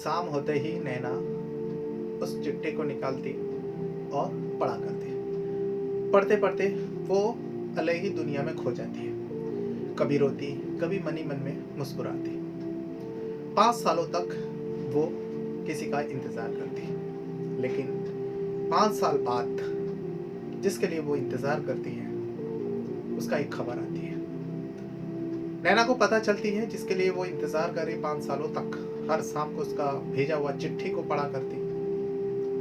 शाम होते ही नैना उस चिट्ठी को निकालती और पढ़ा करती। पढ़ते पढ़ते वो अलग ही दुनिया में खो जाती है। कभी रोती, कभी मन ही मन में मुस्कुराती। 5 सालों तक वो किसी का इंतजार करती, लेकिन 5 साल बाद जिसके लिए वो इंतजार करती है उसका एक खबर आती है। नैना को पता चलती है जिसके लिए वो इंतजार करे 5 सालों तक, हर शाम को उसका भेजा हुआ चिट्ठी को पढ़ा करती,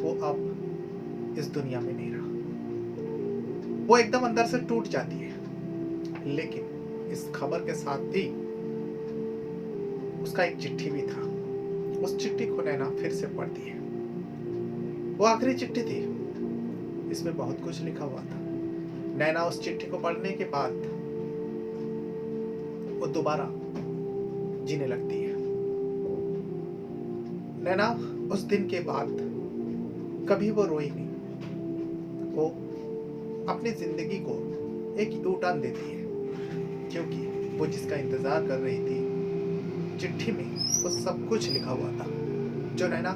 वो अब इस दुनिया में नहीं रहा। वो एकदम अंदर से टूट जाती है, लेकिन इस खबर के साथ भी उसका एक चिट्ठी भी था। उस चिट्ठी को नैना फिर से पढ़ती है। वो आखिरी चिट्ठी थी, इसमें बहुत कुछ लिखा हुआ था। नैना उस चिट्ठी को पढ़ने के बाद वो दोबारा जीने लगती है। नैना उस दिन के बाद कभी वो रोई नहीं। वो अपनी जिंदगी को एक यू टर्न देती है, क्योंकि वो जिसका इंतजार कर रही थी, चिट्ठी में वो सब कुछ लिखा हुआ था। जो नैना,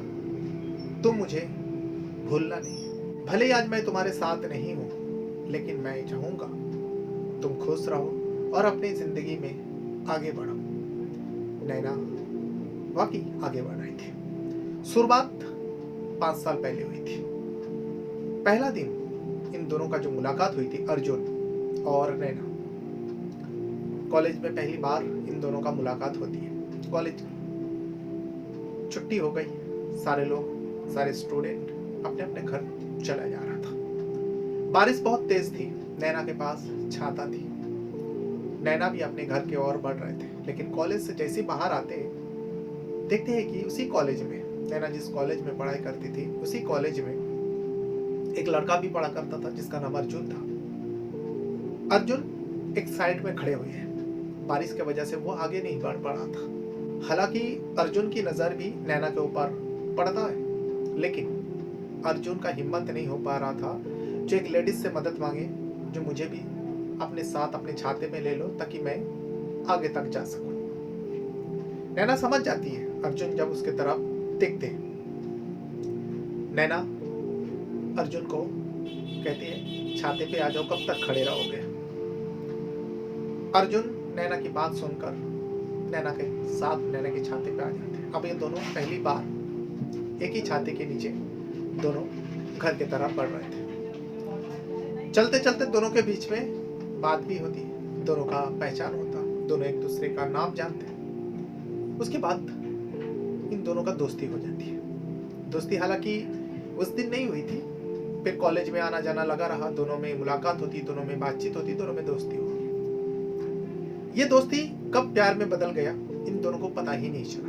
तुम मुझे भूलना नहीं। भले ही आज मैं तुम्हारे साथ नहीं हूं, लेकिन मैं चाहूंगा तुम खुश रहो और अपनी जिंदगी में आगे बढ़ो। नैना वाकई आगे बढ़ रही थी। शुरुआत 5 साल पहले हुई थी। पहला दिन इन दोनों का जो मुलाकात हुई थी, अर्जुन और नैना, कॉलेज में पहली बार इन दोनों का मुलाकात होती है। कॉलेज छुट्टी हो गई, सारे लोग, सारे स्टूडेंट अपने अपने घर चला जा रहा था। बारिश बहुत तेज थी, नैना के पास छाता थी। नैना भी अपने घर की ओर बढ़ रहे थे, लेकिन कॉलेज से जैसे बाहर आते देखते हैं कि उसी कॉलेज में, नैना जिस कॉलेज में पढ़ाई करती थी, उसी कॉलेज में एक लड़का भी पढ़ा करता था जिसका नाम अर्जुन था। अर्जुन एक साइड में खड़े हुए हैं। बारिश की वजह से वो आगे नहीं बढ़ पा रहा था। हालांकि अर्जुन की नजर भी नैना के ऊपर पड़ता है, लेकिन अर्जुन का हिम्मत नहीं हो पा रहा था जो एक लेडीज से मदद मांगे, जो मुझे भी अपने साथ अपने छाते में ले लो ताकि मैं आगे तक जा सकूं। नैना समझ जाती है अर्जुन जब उसके तरफ देखते हैं। नैना अर्जुन को कहती है, छाते पे आ जाओ, कब तक खड़े रहोगे। अर्जुन नैना की बात सुनकर नैना के साथ नैना के छाते पे आ जाते हैं। अब ये दोनों पहली बार एक ही छाते के नीचे दोनों घर की तरफ बढ़ रहे थे। चलते चलते दोनों के बीच में बात भी होती, दोनों का पहचान होता, दोनों एक दूसरे का नाम जानते। उसके बाद इन दोनों का दोस्ती हो जाती है। दोस्ती हालांकि उस दिन नहीं हुई थी, फिर कॉलेज में आना जाना लगा रहा, दोनों में मुलाकात होती, दोनों में बातचीत होती, दोनों में दोस्ती होती। ये दोस्ती कब प्यार में बदल गया, इन दोनों को पता ही नहीं चला।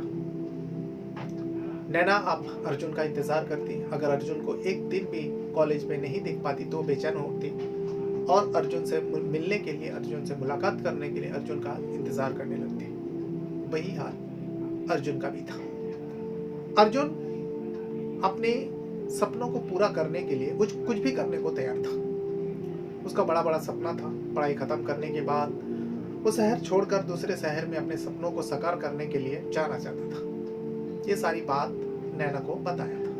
नैना अब अर्जुन का इंतजार करती। अगर अर्जुन को एक दिन भी कॉलेज में नहीं देख पाती तो बेचैन होती और अर्जुन से मिलने के लिए, अर्जुन से मुलाकात करने के लिए अर्जुन का इंतजार करने लगती। वही हाल अर्जुन का भी था। अर्जुन अपने सपनों को पूरा करने के लिए कुछ भी करने को तैयार था। उसका बड़ा बड़ा सपना था, पढ़ाई खत्म करने के बाद वो शहर छोड़कर दूसरे शहर में अपने सपनों को साकार करने के लिए जाना चाहता था। ये सारी बात नैना को बताया था।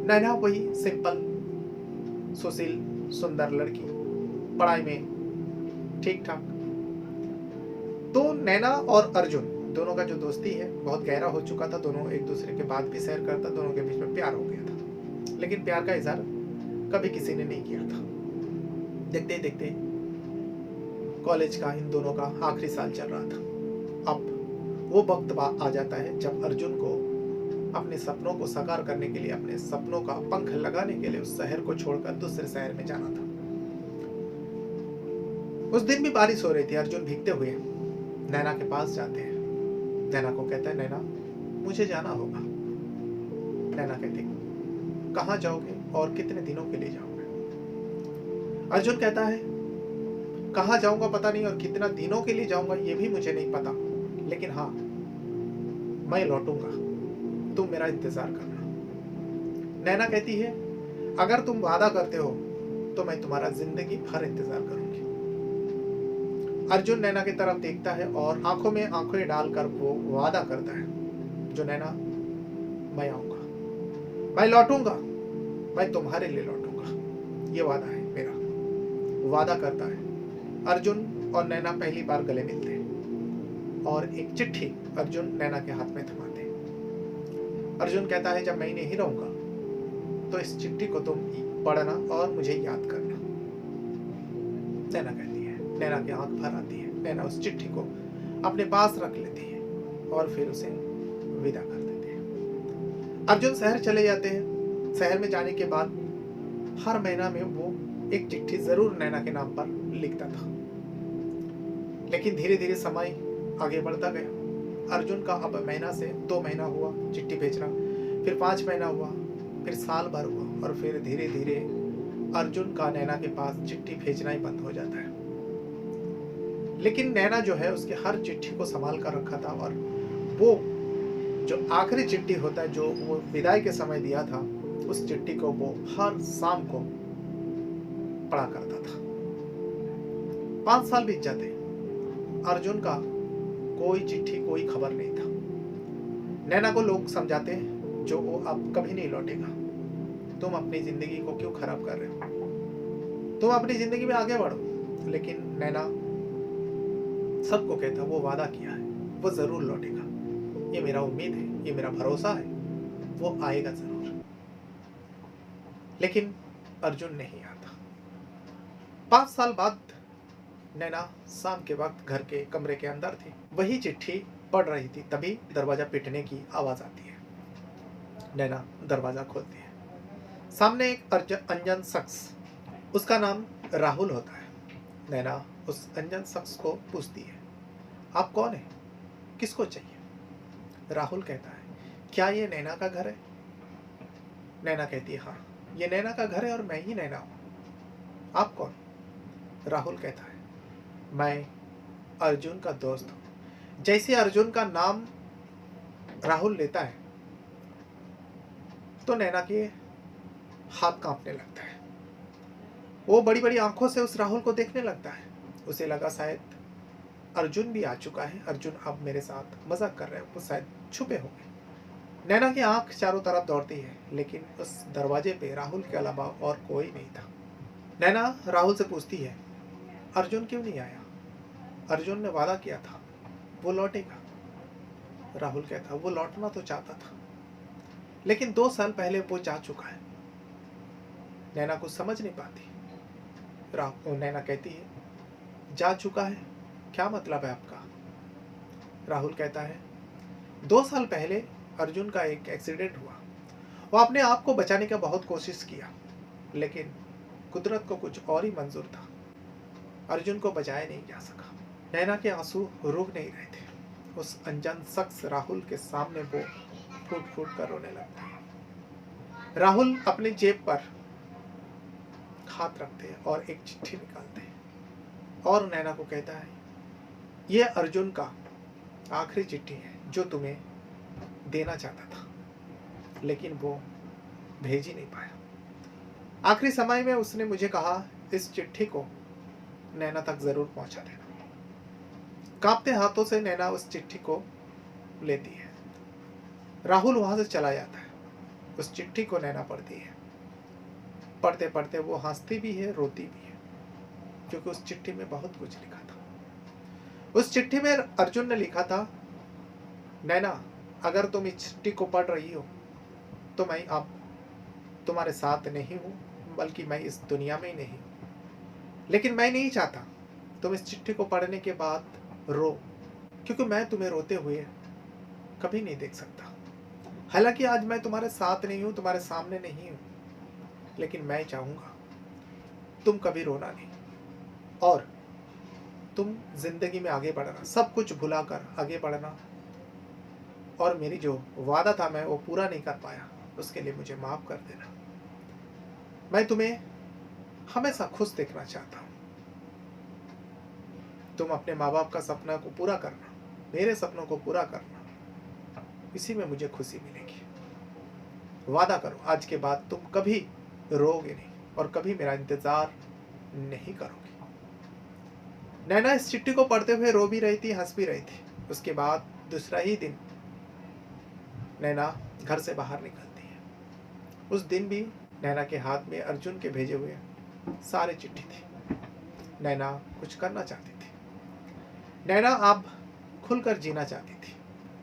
नैना वही सिंपल, सुशील, सुंदर लड़की, पढ़ाई में ठीक ठाक। तो नैना और अर्जुन दोनों का जो दोस्ती है बहुत गहरा हो चुका था। दोनों एक दूसरे के बात भी शेयर करता, दोनों के बीच में प्यार हो गया था। लेकिन प्यार का इजहार कभी किसी ने नहीं किया था। देखते देखते कॉलेज का इन दोनों का आखिरी साल चल रहा था। अब वो वक्त आ जाता है जब अर्जुन को अपने सपनों को साकार करने के लिए, अपने सपनों का पंख लगाने के लिए उस शहर को छोड़कर दूसरे शहर में जाना था। उस दिन भी बारिश हो रही थी। अर्जुन भीगते हुए नैना के पास जाते हैं। नैना को कहता है, नैना मुझे जाना होगा। नैना कहती, कहाँ जाओगे और कितने दिनों के लिए जाओगे। अर्जुन कहता है, कहाँ जाऊंगा पता नहीं और कितना दिनों के लिए जाऊंगा ये भी मुझे नहीं पता, लेकिन हाँ मैं लौटूंगा, तुम मेरा इंतजार करना। नैना कहती है, अगर तुम वादा करते हो तो मैं तुम्हारा जिंदगी भर इंतजार करूंगी। अर्जुन नैना की तरफ देखता है और आंखों में आंखें डालकर वो वादा करता है जो नैना मैं आऊँगा, मैं लौटूँगा, मैं तुम्हारे लिए लौटूँगा, ये वादा है मेरा। वादा करता है। अर्जुन और नैना पहली बार गले मिलते हैं और एक चिट्ठी अर्जुन नैना के हाथ में थमाते हैं। अर्जुन कहता है, जब मैं नहीं रहूँगा तो इस चिट्ठी को तुम पढ़ना और मुझे याद करना। नैना कहती है, नैना की आंख भर आती है। नैना उस चिट्ठी को अपने पास रख लेती है और फिर उसे विदा कर देती है। अर्जुन शहर चले जाते हैं। शहर में जाने के बाद हर महीना में वो एक चिट्ठी जरूर नैना के नाम पर लिखता था। लेकिन धीरे धीरे समय आगे बढ़ता गया। अर्जुन का अब महीना से 2 महीना हुआ चिट्ठी भेजना, फिर 5 महीना हुआ, फिर साल भर हुआ और फिर धीरे धीरे अर्जुन का नैना के पास चिट्ठी भेजना ही बंद हो जाता है। लेकिन नैना जो है उसके हर चिट्ठी को संभाल कर रखा था और वो जो आखिरी चिट्ठी होता है जो वो विदाई के समय दिया था, उस चिट्ठी को वो हर शाम को पढ़ा करता था। 5 साल बीत जाते। अर्जुन का कोई चिट्ठी, कोई खबर नहीं था। नैना को लोग समझाते जो वो अब कभी नहीं लौटेगा। तुम अपनी जिंदगी को क्यों खराब कर रहे हो, तुम अपनी जिंदगी में आगे बढ़ो। लेकिन नैना सबको कहता, वो वादा किया है, वो जरूर लौटेगा, ये मेरा उम्मीद है, ये मेरा भरोसा है, वो आएगा जरूर। लेकिन अर्जुन नहीं आता। 5 साल बाद नैना शाम के वक्त घर के कमरे के अंदर थी, वही चिट्ठी पढ़ रही थी। तभी दरवाजा पीटने की आवाज आती है। नैना दरवाजा खोलती है। सामने एक अनजान शख्स, उसका नाम राहुल होता है। नैना उस अनजान शख्स को पूछती है, आप कौन है, किसको चाहिए? राहुल कहता है, क्या ये नैना का घर है? नैना कहती है, हाँ, ये नैना का घर है और मैं ही नैना हूं। आप कौन? राहुल कहता है, मैं अर्जुन का दोस्त हूं। जैसे अर्जुन का नाम राहुल लेता है तो नैना के हाथ कांपने लगता है। वो बड़ी बड़ी आंखों से उस राहुल को देखने लगता है। उसे लगा शायद अर्जुन भी आ चुका है, अर्जुन अब मेरे साथ मजाक कर रहे हैं, वो शायद छुपे होंगे। नैना की आंख चारों तरफ दौड़ती है, लेकिन उस दरवाजे पे राहुल के अलावा और कोई नहीं था। नैना राहुल से पूछती है, अर्जुन क्यों नहीं आया? अर्जुन ने वादा किया था वो लौटेगा। राहुल कहता, वो लौटना तो चाहता था, लेकिन 2 साल पहले वो जा चुका है। नैना कुछ समझ नहीं पाती। नैना कहती है, जा चुका है, क्या मतलब है आपका? राहुल कहता है, 2 साल पहले अर्जुन का एक एक्सीडेंट हुआ। वो अपने आप को बचाने का बहुत कोशिश किया, लेकिन कुदरत को कुछ और ही मंजूर था। अर्जुन को बचाया नहीं जा सका। नैना के आंसू रुक नहीं रहे थे। उस अनजान शख्स राहुल के सामने वो फूट फूट कर रोने लगता है। राहुल अपनी जेब पर हाथ रखते हैं और एक चिट्ठी निकालते हैं और नैना को कहता है, यह अर्जुन का आखिरी चिट्ठी है जो तुम्हें देना चाहता था, लेकिन वो भेज ही नहीं पाया। आखिरी समय में उसने मुझे कहा, इस चिट्ठी को नैना तक जरूर पहुंचा देना। कांपते हाथों से नैना उस चिट्ठी को लेती है। राहुल वहां से चला जाता है। उस चिट्ठी को नैना पढ़ती है। पढ़ते पढ़ते वो हंसती भी है, रोती भी है, क्योंकि उस चिट्ठी में बहुत कुछ लिखा था। उस चिट्ठी में अर्जुन ने लिखा था, नैना, अगर तुम इस चिट्ठी को पढ़ रही हो तो मैं अब तुम्हारे साथ नहीं हूं, बल्कि मैं इस दुनिया में ही नहीं हूं। लेकिन मैं नहीं चाहता तुम इस चिट्ठी को पढ़ने के बाद रो, क्योंकि मैं तुम्हें रोते हुए कभी नहीं देख सकता। हालांकि आज मैं तुम्हारे साथ नहीं हूं, तुम्हारे सामने नहीं हूं, लेकिन मैं चाहूंगा तुम कभी रोना नहीं और तुम जिंदगी में आगे बढ़ना, सब कुछ भुलाकर आगे बढ़ना। और मेरी जो वादा था मैं वो पूरा नहीं कर पाया, उसके लिए मुझे माफ कर देना। मैं तुम्हें हमेशा खुश देखना चाहता हूं। तुम अपने माँ बाप का सपना को पूरा करना, मेरे सपनों को पूरा करना, इसी में मुझे खुशी मिलेगी। वादा करो, आज के बाद तुम कभी रोओगे नहीं और कभी मेरा इंतजार नहीं करोगे। नैना इस चिट्ठी को पढ़ते हुए रो भी रही थी, हंस भी रही थी। उसके बाद दूसरा ही दिन नैना घर से बाहर निकलती है। उस दिन भी नैना के हाथ में अर्जुन के भेजे हुए सारे चिट्ठी थे। नैना कुछ करना चाहती थी। नैना अब खुलकर जीना चाहती थी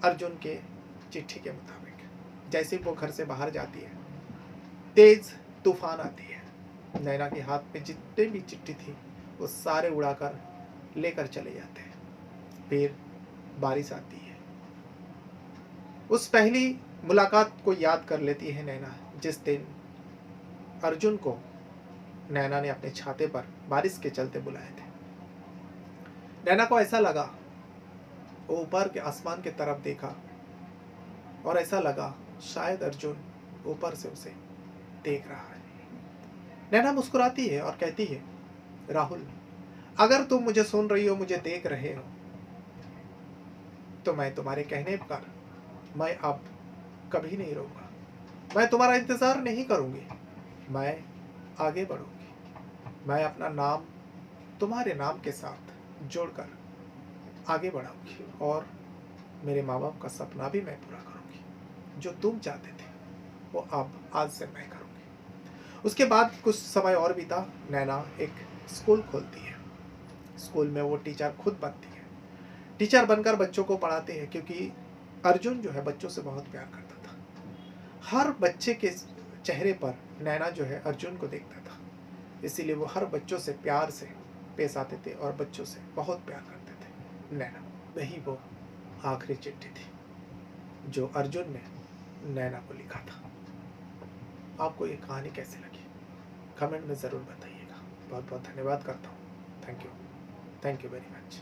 अर्जुन के चिट्ठी के मुताबिक। जैसे वो घर से बाहर जाती है, तेज तूफान आती है। नैना के हाथ में जितने भी चिट्ठी थी वो सारे उड़ाकर लेकर चले जाते हैं। फिर बारिश आती है। उस पहली मुलाकात को याद कर लेती है नैना, जिस दिन अर्जुन को नैना ने अपने छाते पर बारिश के चलते बुलाए थे। नैना को ऐसा लगा, वो ऊपर के आसमान की तरफ देखा और ऐसा लगा शायद अर्जुन ऊपर से उसे देख रहा है। नैना मुस्कुराती है और कहती है, राहुल, अगर तुम मुझे सुन रही हो, मुझे देख रहे हो, तो मैं तुम्हारे कहने पर मैं अब कभी नहीं रहूंगा। मैं तुम्हारा इंतजार नहीं करूंगी। मैं आगे बढ़ूंगी। मैं अपना नाम तुम्हारे नाम के साथ जोड़कर आगे बढ़ाऊंगी और मेरे माँ बाप का सपना भी मैं पूरा करूंगी। जो तुम चाहते थे वो अब आज से मैं करूंगी। उसके बाद कुछ समय और बीता। नैना एक स्कूल खोलती है। स्कूल में वो टीचर खुद बनती है। टीचर बनकर बच्चों को पढ़ाते हैं, क्योंकि अर्जुन जो है बच्चों से बहुत प्यार करता था। हर बच्चे के चेहरे पर नैना जो है अर्जुन को देखता था, इसीलिए वो हर बच्चों से प्यार से पेश आते थे और बच्चों से बहुत प्यार करते थे। नैना, वही वो आखिरी चिट्ठी थी जो अर्जुन ने नैना को लिखा था। आपको ये कहानी कैसी लगी कमेंट में ज़रूर बताइएगा। बहुत बहुत धन्यवाद करता हूँ। Thank you very much.